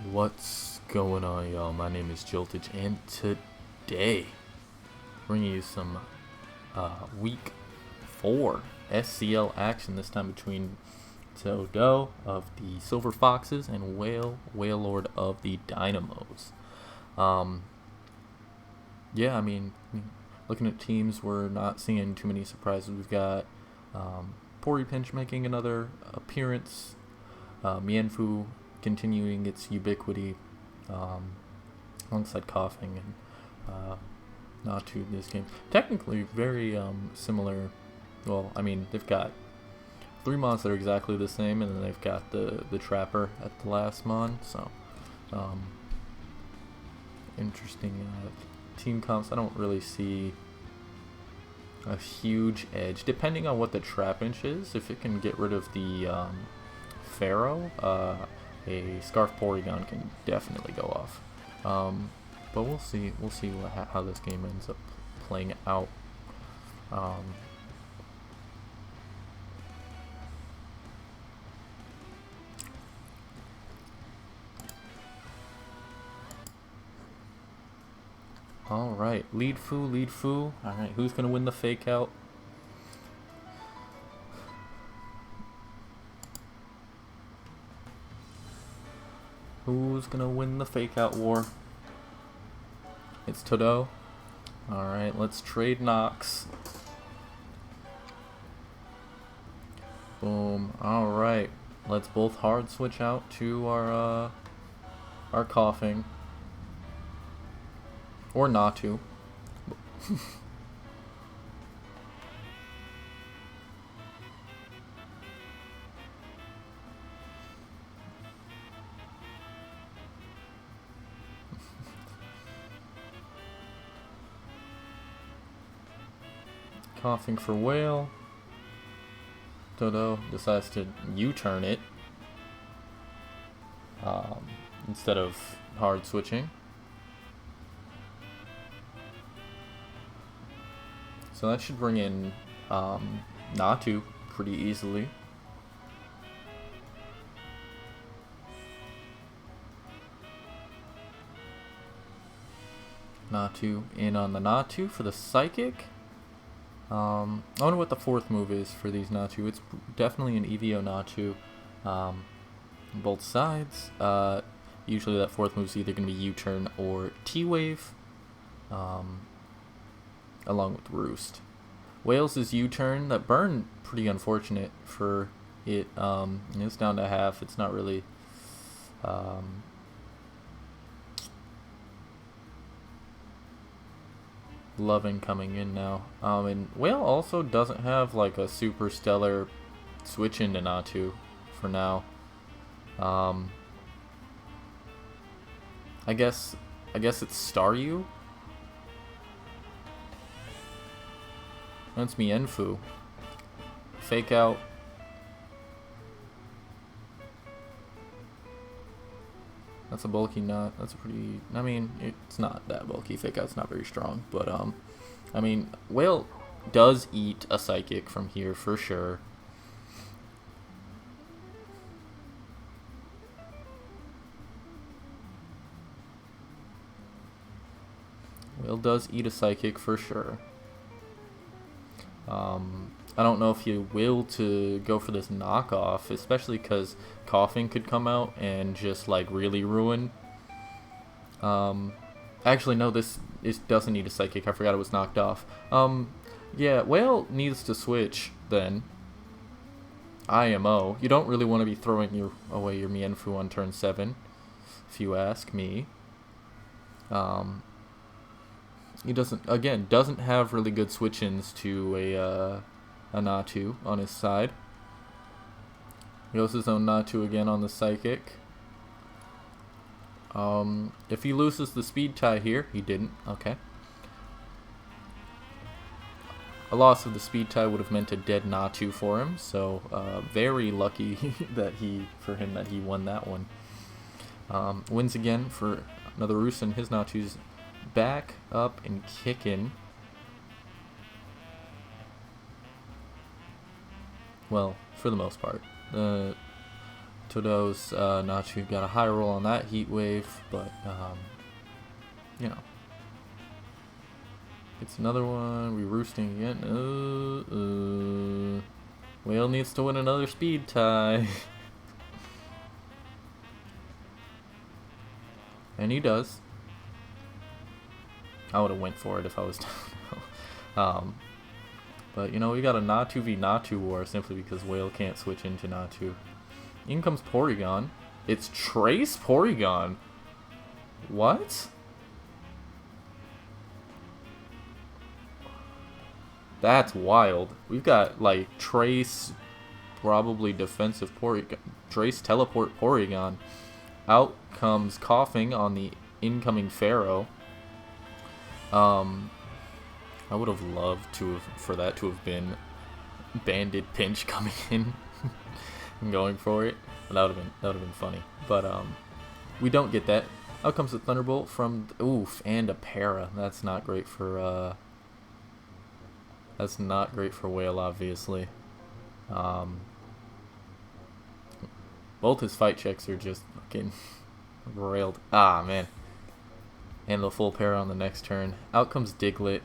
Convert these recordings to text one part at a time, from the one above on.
What's going on, y'all? My name is Joltage, and today bringing you some week 4 SCL action. This time between Toadow of the Silver Foxes and Wailord of the Dynamos. Um, yeah, looking at teams, we're not seeing too many surprises. We've got Pori Pinch making another appearance. Mienfu continuing its ubiquity alongside Coughing and Natu this game. Technically very similar. Well, they've got 3 mods that are exactly the same, and then they've got the Trapper at the last mod. So interesting team comps. I don't really see a huge edge, depending on what the Trap Inch is. If it can get rid of the Pharaoh, a Scarf Porygon can definitely go off. But we'll see. We'll see how this game ends up playing out. All right, lead foo. All right, who's gonna win the fake out? Who's gonna win the fake out war? It's Toadow. Alright, let's trade knocks. Boom. Alright. Let's both hard switch out to our Coughing. Or not to. Coughing for Wail. Toadow decides to U-turn it instead of hard switching. So that should bring in Natu pretty easily. Natu in on the Natu for the Psychic. I wonder what the 4th move is for these Natu. It's definitely an EVO Natu on both sides. Usually that 4th move is either going to be U-turn or T-Wave, along with Roost. Wail's is U-turn. That burn, pretty unfortunate for it. It's down to half. It's not really loving coming in now. And Wail also doesn't have like a super stellar switch into Natu for now. I guess it's Staryu. That's Mienfu. Fake out. That's a bulky nut. That's a pretty... it's not that bulky. Fake out's not very strong. But, Wail does eat a Psychic from here for sure. Wail does eat a Psychic for sure. I don't know if you will to go for this knockoff, especially because Coughing could come out and just like really ruin. Actually, no, this doesn't need a Psychic. I forgot it was knocked off. Yeah, Wail needs to switch then. IMO. You don't really want to be throwing away your Mienfu on turn 7, if you ask me. He doesn't have really good switch-ins to a Natu on his side. He goes his own Natu again on the Psychic. If he loses the speed tie here, he didn't. Okay. A loss of the speed tie would have meant a dead Natu for him, so very lucky for him that he won that one. Wins again for another Roost, and his Natu's back up and kicking. Well, for the most part. Toadow's Nachu got a high roll on that heat wave, but you know, it's another one. We roosting again. Wail needs to win another speed tie. And he does. I would have went for it if I was down. But, you know, we got a Natu v Natu war simply because Wail can't switch into Natu. In comes Porygon. It's Trace Porygon. What? That's wild. We've got, like, Trace, probably defensive Porygon. Trace teleport Porygon. Out comes Coughing on the incoming Pharaoh. I would have loved for that to have been Banded Pinch coming in and going for it. But that would have been funny. But we don't get that. Out comes the Thunderbolt from and a Para. That's not great for Wail, obviously. Both his fight checks are just fucking railed. Ah, man. And the full Para on the next turn. Out comes Diglett.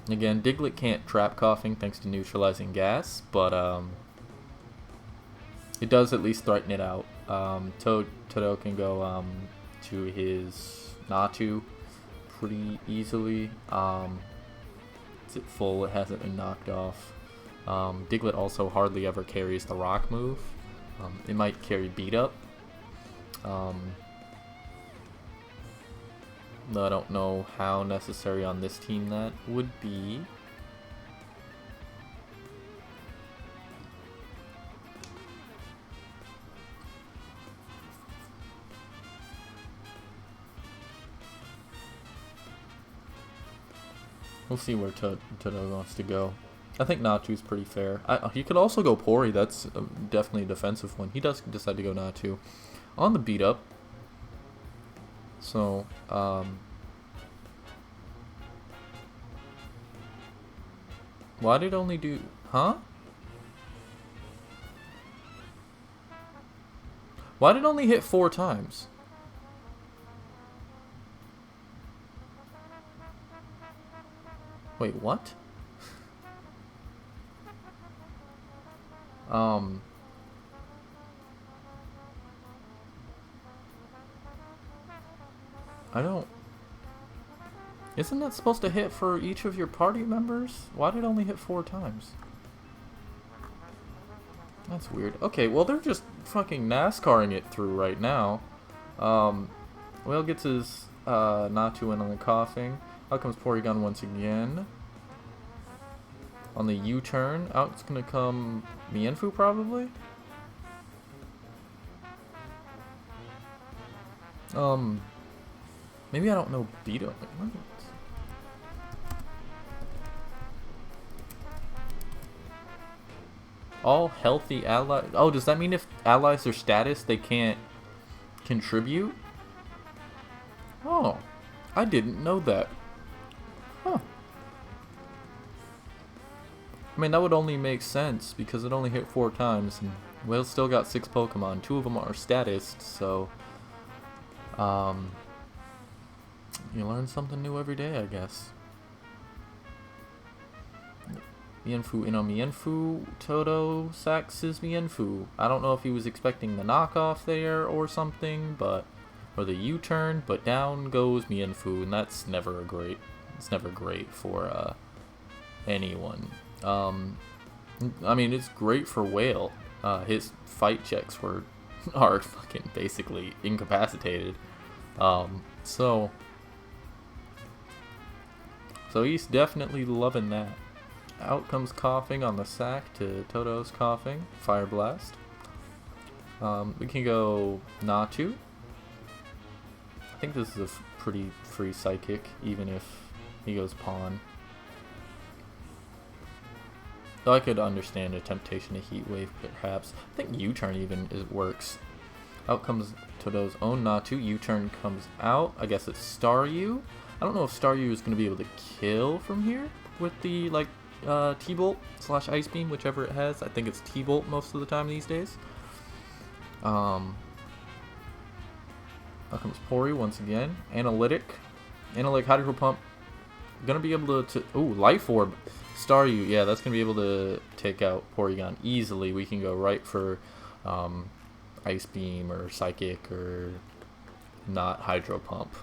Again, Diglett can't trap Coughing thanks to neutralizing gas, but it does at least threaten it out. Toadow can go to his Natu pretty easily. It's at full, it hasn't been knocked off. Diglett also hardly ever carries the rock move. It might carry beat up. Though I don't know how necessary on this team that would be. We'll see where Toadow wants to go. I think Natu's pretty fair. He could also go Pori. That's definitely a defensive one. He does decide to go Natu on the beat up. So, why did it only do... Huh? Why did it only hit 4 times? Wait, what? I don't... Isn't that supposed to hit for each of your party members? Why did it only hit 4 times? That's weird. Okay, well, they're just fucking NASCARing it through right now. Wail gets his Natu in on the Coughing. Out comes Porygon once again. On the U-turn, out's gonna come Mienfoo probably? Maybe I don't know Beat Up. All healthy allies. Oh, does that mean if allies are status, they can't contribute? Oh, I didn't know that. Huh. I mean, that would only make sense because it only hit 4 times, and Wail's still got 6 Pokemon. 2 of them are status, so you learn something new every day, I guess. Mienfoo in on Mienfoo. Toadow sacks his Mienfoo. I don't know if he was expecting the knockoff there or something, but or the U-turn, but down goes Mienfoo, and that's never a great. It's never great for anyone. I mean, it's great for Wail. His fight checks are fucking basically incapacitated. So he's definitely loving that. Out comes Coughing on the sack to Toadow's Coughing. Fire Blast. We can go Natu. I think this is a pretty free Psychic, even if he goes Pawn. Though I could understand a temptation to Heat Wave, perhaps. I think U-turn even works. Out comes Toadow's own Natu. U-turn comes out. I guess it's Staryu. I don't know if Staryu is going to be able to kill from here with the like T-Bolt / Ice Beam, whichever it has. I think it's T-Bolt most of the time these days. Out comes Pori once again. Analytic Hydro Pump. Gonna be able to ooh, Life Orb. Staryu. Yeah, that's gonna be able to take out Porygon easily. We can go right for Ice Beam or Psychic or not Hydro Pump.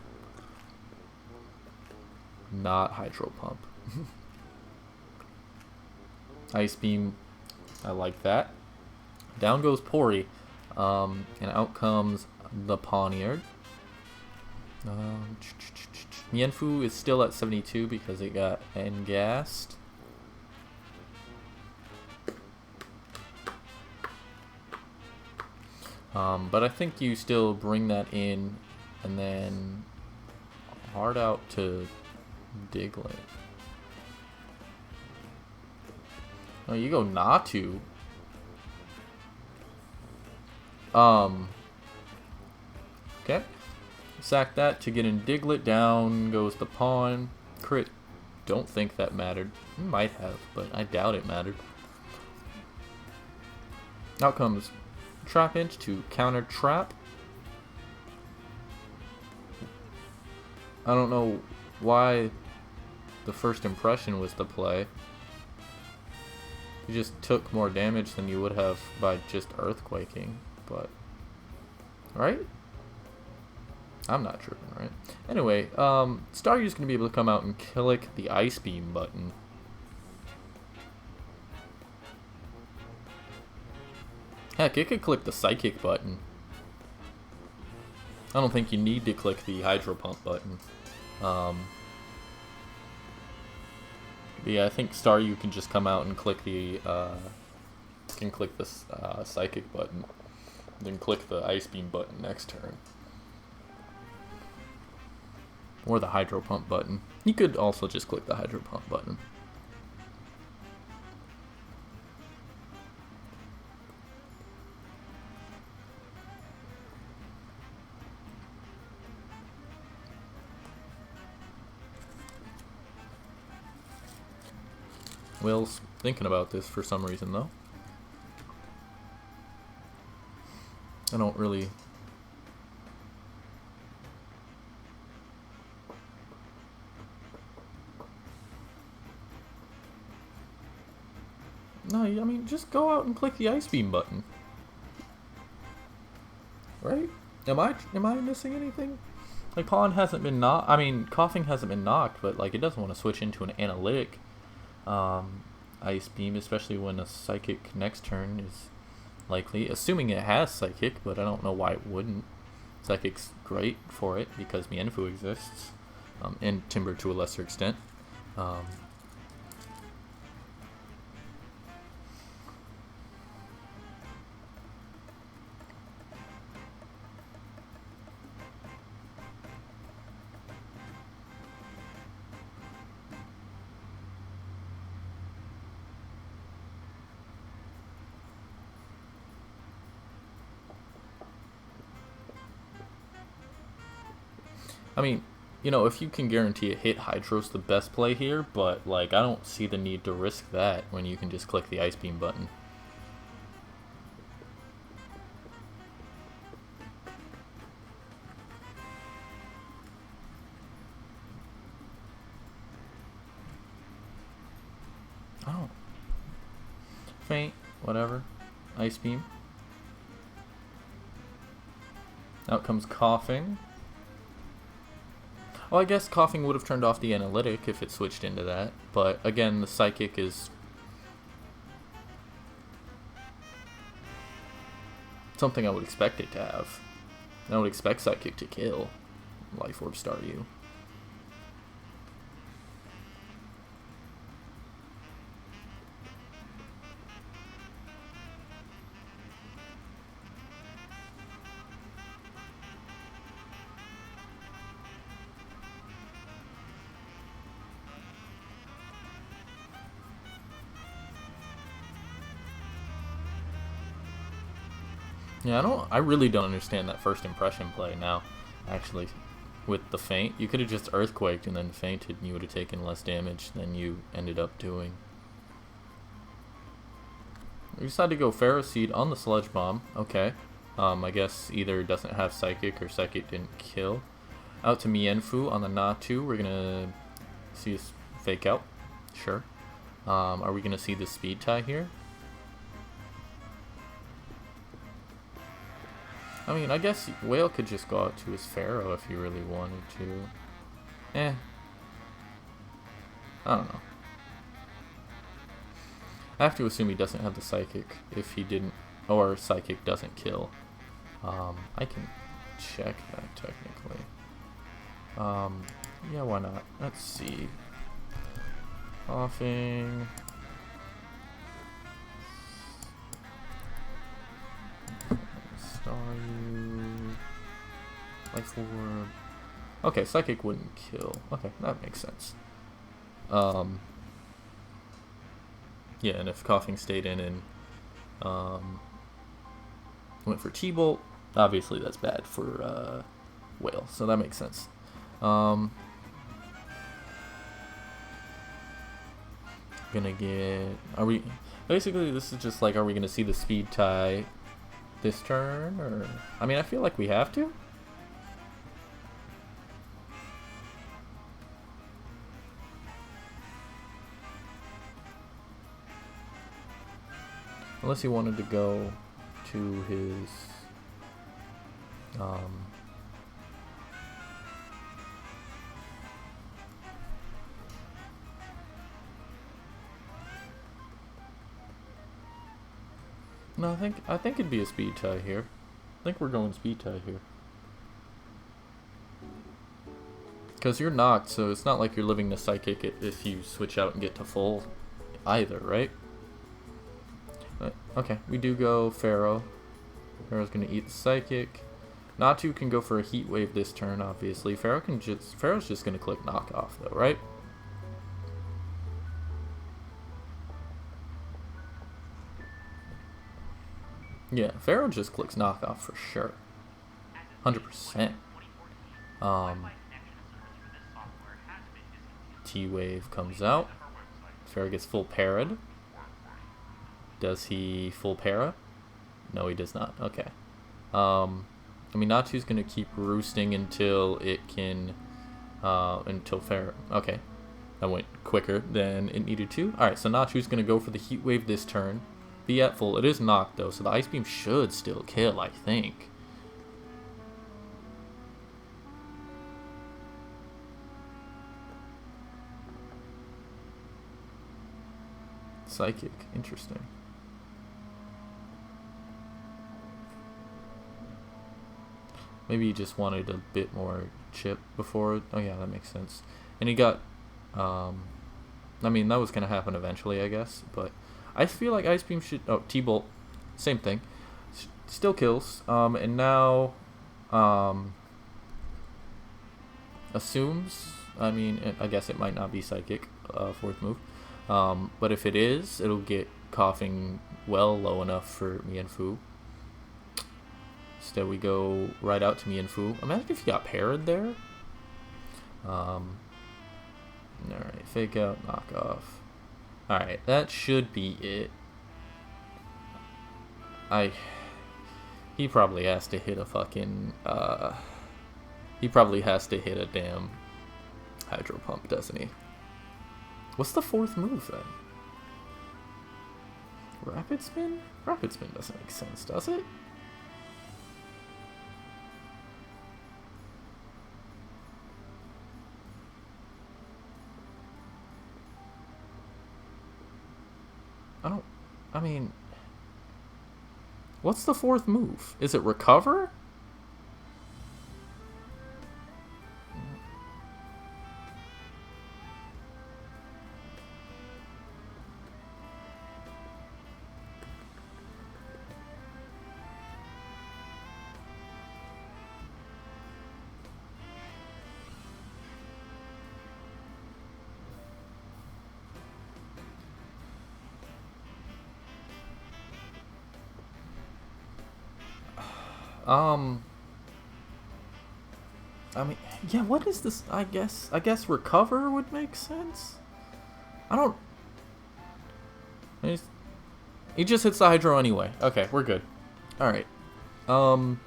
Not Hydro Pump. Ice Beam. I like that. Down goes Pori. And out comes the Pawniard. Mienfoo is still at 72 because it got N-gassed. But I think you still bring that in and then hard out to Diglett. Oh, you go Natu. Okay. Sack that to get in Diglett. Down goes the pawn. Crit. Don't think that mattered. It might have, but I doubt it mattered. Out comes Trapinch to counter Trap. I don't know why the first impression was the play. You just took more damage than you would have by just Earthquaking, but... Right? I'm not tripping, right? Anyway, Staryu's going to be able to come out and click the Ice Beam button. Heck, it could click the Psychic button. I don't think you need to click the Hydro Pump button. But yeah, I think Staryu can just come out and click the Psychic button, then click the Ice Beam button next turn, or the Hydro Pump button. You could also just click the Hydro Pump button. Wail's thinking about this for some reason, though. I don't really... No, I mean, just go out and click the Ice Beam button. Right? Am I missing anything? Like, Pawn hasn't been knocked. I mean, Coughing hasn't been knocked, but, like, it doesn't want to switch into an Analytic Ice Beam, especially when a Psychic next turn is likely, assuming it has Psychic, but I don't know why it wouldn't. Psychic's great for it because Mienfoo exists, and Timber to a lesser extent. I mean, you know, if you can guarantee a hit, Hydro's the best play here, but, like, I don't see the need to risk that when you can just click the Ice Beam button. Oh. Faint, whatever. Ice Beam. Out comes Coughing. Well, I guess Coughing would have turned off the Analytic if it switched into that. But, again, the Psychic is something I would expect it to have. I would expect Psychic to kill Life Orb Staryu. Yeah, I really don't understand that first impression play now, actually. With the feint, you could have just Earthquaked and then feinted and you would have taken less damage than you ended up doing. We decided to go Ferroseed on the Sludge Bomb. Okay. I guess either doesn't have Psychic or Psychic didn't kill. Out to Mienfu on the Natu. We're gonna see this fake out. Sure. Are we gonna see the speed tie here? I mean, I guess Wail could just go out to his Pharaoh if he really wanted to. I don't know. I have to assume he doesn't have the Psychic if he didn't, or Psychic doesn't kill. I can check that technically. Yeah, why not? Let's see. Offing. Star you. Life Orb. Okay, Psychic wouldn't kill. Okay, that makes sense. Yeah, and if Coughing stayed in and went for T-Bolt, obviously that's bad for Wail, so that makes sense. Gonna get... Are we... Basically, this is just like, are we gonna see the speed tie this turn, or... I mean, I feel like we have to. Unless he wanted to go to his... No, I think it'd be a speed tie here. I think we're going speed tie here. Because you're knocked, so it's not like you're living the Psychic if you switch out and get to full either, right? Okay, we do go Pharaoh. Pharaoh's gonna eat the Psychic. Natu can go for a Heat Wave this turn, obviously. Pharaoh's just gonna click Knock Off though, right? Yeah, Pharaoh just clicks Knock Off for sure. 100%. T-Wave comes out. Pharaoh gets full parried. Does he full para? No, he does not. Okay. I mean, Natu's gonna keep roosting until it can, until Pharaoh. Okay, that went quicker than it needed to. All right, so Natu's gonna go for the Heat Wave this turn. Be at full. It is knocked though, so the Ice Beam should still kill, I think. Psychic, interesting. Maybe he just wanted a bit more chip before. Oh yeah, that makes sense. And he got, I mean, that was going to happen eventually, I guess. But I feel like Ice Beam should, oh, T-Bolt, same thing. Still kills. And now, assumes, I mean, I guess it might not be Psychic, fourth move. But if it is, it'll get Coughing well low enough for Mienfu. Instead we go right out to Mienfu. Imagine if you got parried there. Alright, fake out, knock off. Alright, that should be it. He probably has to hit a fucking, he probably has to hit a damn Hydro Pump, doesn't he? What's the fourth move then? Rapid Spin? Rapid Spin doesn't make sense, does it? I mean, what's the fourth move? Is it Recover? I mean, yeah, what is this? I guess Recover would make sense. I don't... He just hits the Hydro anyway. Okay, we're good. Alright. Cool.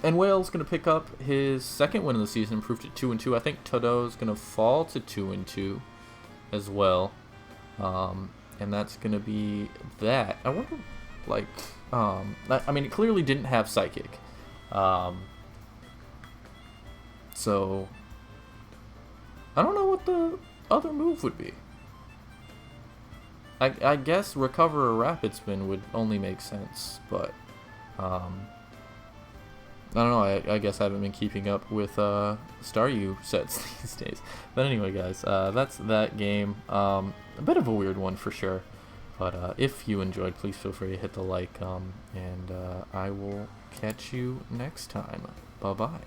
And Wail's gonna pick up his second win of the season, improved to 2-2. I think Toadow is gonna fall to 2-2 as well. And that's gonna be that. I wonder, like, I mean, it clearly didn't have Psychic. So I don't know what the other move would be. I guess Recover or Rapid Spin would only make sense, but I don't know, I guess I haven't been keeping up with Staryu sets these days. But anyway, guys, that's that game. A bit of a weird one for sure. But if you enjoyed, please feel free to hit the like, and I will catch you next time. Bye-bye.